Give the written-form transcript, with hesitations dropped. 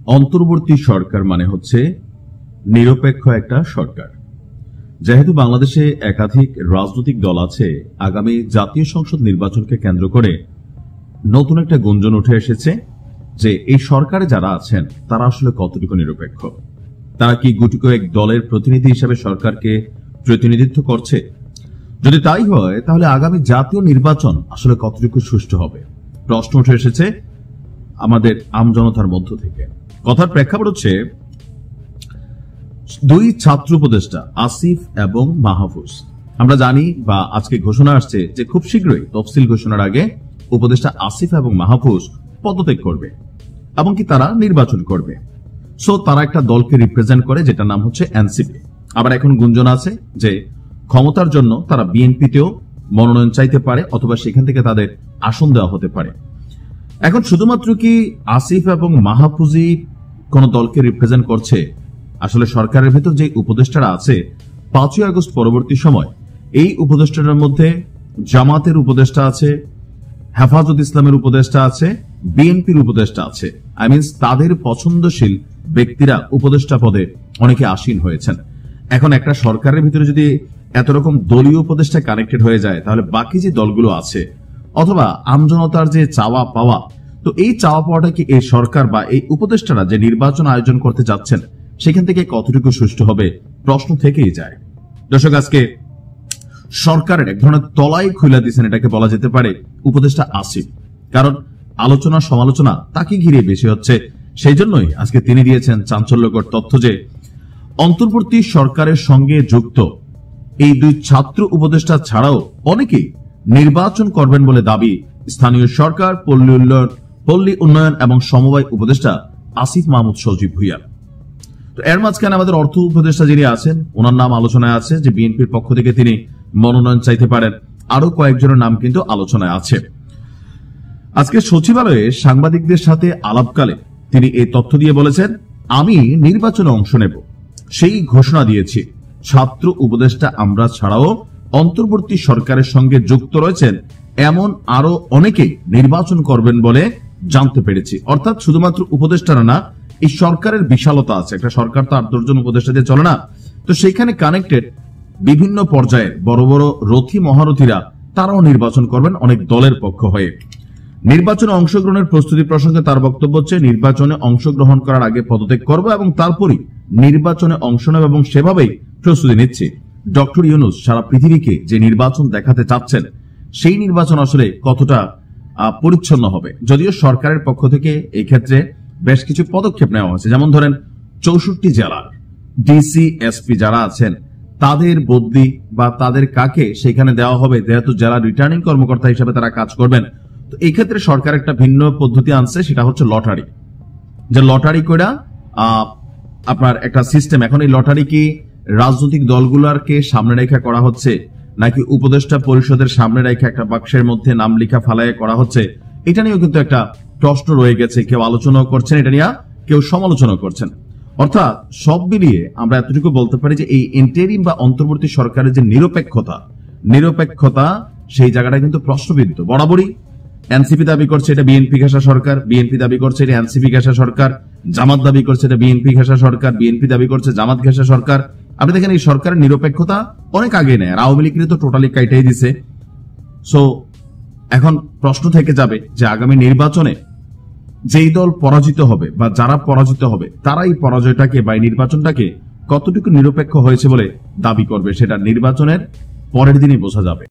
অন্তর্বর্তী সরকার মানে হচ্ছে নিরপেক্ষ একটা সরকার। যেহেতু বাংলাদেশে একাধিক রাজনৈতিক দল আছে, আগামী জাতীয় সংসদ নির্বাচনকে কেন্দ্র করে নতুন একটা গুঞ্জন উঠে এসেছে যে এই সরকারে যারা আছেন তারা আসলে কতটুকু নিরপেক্ষ, তারা কি গুটি কয়েক দলের প্রতিনিধি হিসেবে সরকারকে প্রতিনিধিত্ব করছে। যদি তাই হয় তাহলে আগামী জাতীয় নির্বাচন আসলে কতটুকু সুষ্ঠু হবে, প্রশ্ন উঠে এসেছে আমাদের আমজনতার মধ্য থেকে। কথার প্রেক্ষাপট হচ্ছে দুই ছাত্র উপদেষ্টা আসিফ এবং মাহফুজ, আমরা জানি বা আজকে ঘোষণা আসছে যে খুব শীঘ্রই তফসিল ঘোষণার আগে উপদেষ্টা আসিফ এবং মাহফুজ পদত্যাগ করবে এবং কি তারা নির্বাচন করবে। সো তারা একটা দলকে রিপ্রেজেন্ট করে যেটার নাম হচ্ছে এনসিপি। আবার এখন গুঞ্জন আছে যে ক্ষমতার জন্য তারা বিএনপিতেও মনোনয়ন চাইতে পারে অথবা সেখান থেকে তাদের আসন দেওয়া হতে পারে। এখন শুধুমাত্র কি আসিফ এবং মাহফুজই কোন দলকে রিপ্রেজেন্ট করছে? আসলে সরকারের ভেতর যে উপদেষ্টারা আছে 5ই আগস্ট পরবর্তী সময় এই উপদেষ্টার মধ্যে জামাতের উপদেষ্টা আছে, হেফাজত ইসলামের উপদেষ্টা আছে, বিএনপির উপদেষ্টা আছে। আই মিনস তাদের পছন্দশীল ব্যক্তিরা উপদেষ্টা পদে অনেকে আসীন হয়েছেন। এখন একটা সরকারের ভিতরে যদি এত রকম দলীয় উপদেষ্টা কানেক্টেড হয়ে যায় তাহলে বাকি যে দলগুলো আছে অথবা আমজনতার যে চাওয়া পাওয়া, তো এই চাওয়া পাওয়াটা কি এই সরকার বা এই উপদেষ্টারা যে নির্বাচন আয়োজন করতে যাচ্ছেন সেখান থেকে কতটুকু সুষ্ঠু হবে প্রশ্ন থেকেই যায়। দর্শক, আজকে সরকারের এক ধরনের তলাই খুলে দিয়েছেন, এটাকে বলা যেতে পারে উপদেষ্টা আসিফ। কারণ আলোচনা সমালোচনা তাকে ঘিরে বেশি হচ্ছে, সেই জন্যই আজকে তিনি দিয়েছেন চাঞ্চল্যকর তথ্য যে অন্তর্বর্তী সরকারের সঙ্গে যুক্ত এই দুই ছাত্র উপদেষ্টা ছাড়াও অনেকেই নির্বাচন করবেন বলে দাবি স্থানীয় সরকার, পল্লী উন্নয়ন এবং সমবায় উপদেষ্টা আসিফ মাহমুদ সজীব ভুইয়া। তো এর মাঝখানে আমাদের অর্থ উপদেষ্টা যিনি আছেন ওনার নাম আলোচনায় আছে যে বিএনপির পক্ষ থেকে তিনি মনোনয়ন চাইতে পারেন। আরো কয়েকজনের নাম কিন্তু আলোচনায় আছে। আজকে সচিবালয়ে সাংবাদিকদের সাথে আলাপকালে তিনি এই তথ্য দিয়ে বলেছেন, আমি নির্বাচনে অংশ নেব সেই ঘোষণা দিয়েছি। ছাত্র উপদেষ্টা আমরা ছাড়াও অন্তর্বর্তী সরকারের সঙ্গে যুক্ত রয়েছেন এমন আরো অনেকেই নির্বাচন করবেন বলে জানতে পেরেছি। অর্থাৎ শুধুমাত্র উপদেষ্টারা না, এই সরকারের বিশালতা আছে। একটা সরকার তো 8-10 জন উপদেষ্টা দিয়ে চলে না, তো সেইখানে কানেক্টেড বিভিন্ন পর্যায়ে বড় বড় রথী মহারথীরা তারাও নির্বাচন করবেন অনেক দলের পক্ষ হয়ে। নির্বাচনে অংশগ্রহণের প্রস্তুতি প্রসঙ্গে তার বক্তব্য হচ্ছে, নির্বাচনে অংশগ্রহণ করার আগে পদত্যাগ করব এবং তারপরই নির্বাচনে অংশ নেব এবং সেভাবেই প্রস্তুতি নিচ্ছি। ডক্টর ইউনূস সারা পৃথিবীকে যে নির্বাচন দেখাতে চাচ্ছেন সেই নির্বাচন আসলে কতটা পরিচ্ছন্ন হবে। যদিও সরকারের পক্ষ থেকে এই ক্ষেত্রে বেশ কিছু পদক্ষেপ নেওয়া হয়েছে, যেমন ধরেন 64 জেলার ডিসি এসপি যারা আছেন তাদের বদলি বা তাদের কাকে সেখানে দেওয়া হবে, যেহেতু জেলা রিটার্নিং কর্মকর্তা হিসেবে তারা কাজ করবেন। তো এই ক্ষেত্রে সরকার একটা ভিন্ন পদ্ধতি আনছে, সেটা হচ্ছে লটারি। যে লটারি করে আপনার একটা সিস্টেম। এখন এই লটারি কি রাজনৈতিক দলগুলোকে সামনে রেখে করা হচ্ছে নাকি উপদেষ্টা পরিষদের সামনে রেখে একটা বাক্সের মধ্যে নাম লেখা ফালায় করা হচ্ছে, এটা নিয়েও কিন্তু একটা প্রশ্ন রয়ে গেছে। কেউ আলোচনা করছেন এটা নিয়ে, কেউ সমালোচনা করছেন। অর্থাৎ সব মিলিয়ে আমরা এতটুকু বলতে পারি যে এই ইন্টারিম বা অন্তর্বর্তী সরকারের যে নিরপেক্ষতা সেই জায়গাটা কিন্তু প্রশ্নবিদ্ধ। বরাবরই এনসিপি দাবি করছে এটা বিএনপি ঘেঁষা সরকার, বিএনপি দাবি করছে এটা এনসিপি ঘেঁষা সরকার, জামাত দাবি করছে এটা বিএনপি ঘেঁষা সরকার, বিএনপি দাবি করছে জামাত ঘেঁষা সরকার। আপনি দেখেন এই সরকারের নিরপেক্ষতা অনেক আগে নেয়, আর আওয়ামী লীগ তো টোটালি কাইটাই দিছে। সো এখন প্রশ্ন থেকে যাবে যে আগামী নির্বাচনে যেই দল পরাজিত হবে বা যারা পরাজিত হবে তারা এই পরাজয়টাকে বা এই নির্বাচনটাকে কতটুকু নিরপেক্ষ হয়েছে বলে দাবি করবে, সেটা নির্বাচনের পরের দিনই বোঝা যাবে।